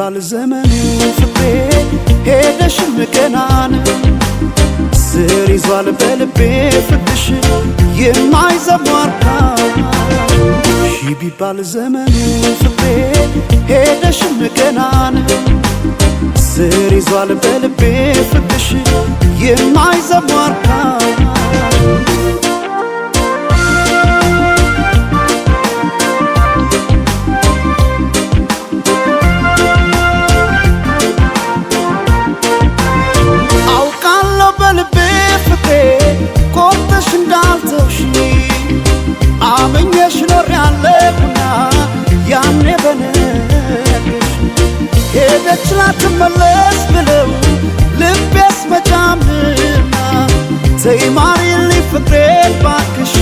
ቢባል ዘመኑ ፍቅሬ ሄደሽም ገና ነው ስር ይዟል በልቤ ፍቅርሽ የማይዘሟርካ ቢባል ዘመኑ ፍቅሬ ሄደሽም ገና ነው ስር ይዟል በልቤ ፍቅርሽ የማይዘሟርካ ቆርጠሽ እንዳልተውሽ አመኘሽ ኖሬያለሁና ያኔ በነገርሽ ሄደች ላትመለስ ብለው ልቤስ መጫምና ተይ ማሪልኝ ፍቅሬ እባክሽ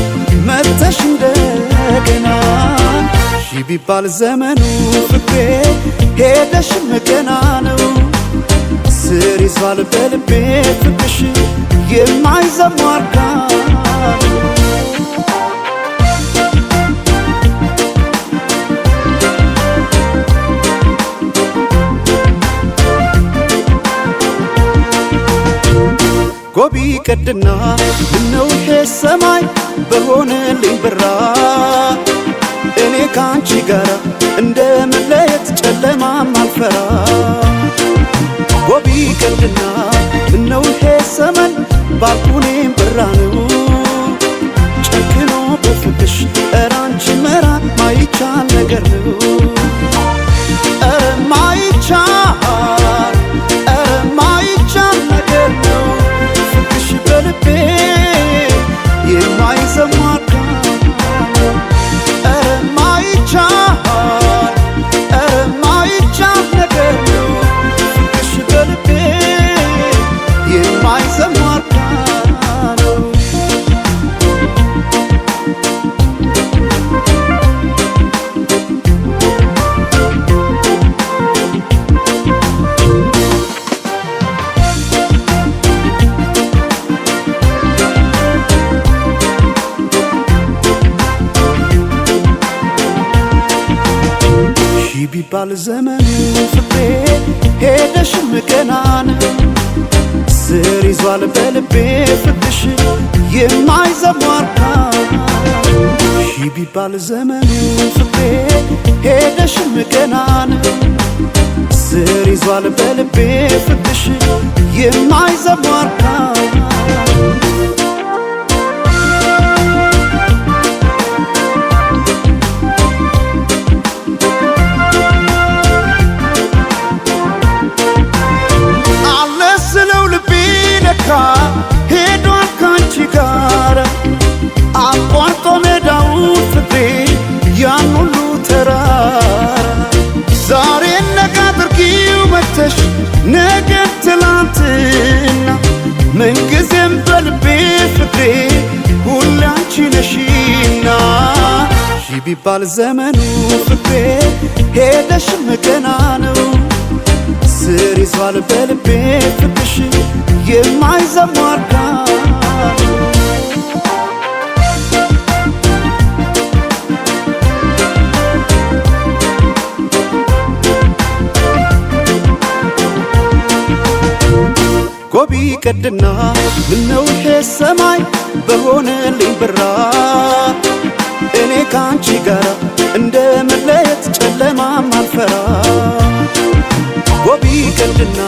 መጥተሽ እንደገና ቢባል ዘመኑ ፍቅሬ ሄደሽም ገና ነው ስር ይዟል በልቤ ፍቅርሽ የማይዘሟርካ ጎቢ ቀድና ምነው ይሄ ሰማይ በሆነልኝ ብራ እኔ ካንቺ ጋር እንደመለየት ጨለማም አልፈራ ጎቢ ቀድና ምነው ይሄ ሰመን ባልኩኔም ብራ ነው ጨክኖ በፍቅሽ ኧረ አንቺ መራቅ ማይቻል ነገር ነው ኧረ ማይቻል ነገር ነው ፍቅሽ በልቤ የማይዘሟርካ ኧረ ማይቻል ነገር ነው ፍቅሽ በልቤ የማይዘሟርካ ቢባል ዘመኑ ፍቅሬ ሄደሽም ገና ነው ስር ይዟል በልቤ ፍቅርሽ የማይዘሟርካ ቢባል ዘመኑ ፍቅሬ ሄደሽም ገና ነው ስር ይዟል በልቤ ፍቅርሽ የማይዘሟርካ ሄዷል ካንቺ ጋር አቋርጦ ሜዳውን ፍቅሬ ያን ሁሉ ተራራ ዛሬ ነገ አድርጊው መተሽ ነገ ትላንትና ምንጊዜም በልቤ ፍቅሬ ሁሌ አንቺ ነሽና ቢባል ዘመኑ ፍቅሬ ሄደሽም ገና ነው ስር ይዟል በልቤ ፍቅርሽ የማይዘሟርካ ጎቢ ቀድና ምነው ይሄ ሰማይ በሆነልኝ ብራ እኔ ካንቺ ጋር እንደመለየት ጨለማም አልፈራ ጎቢ ቀድና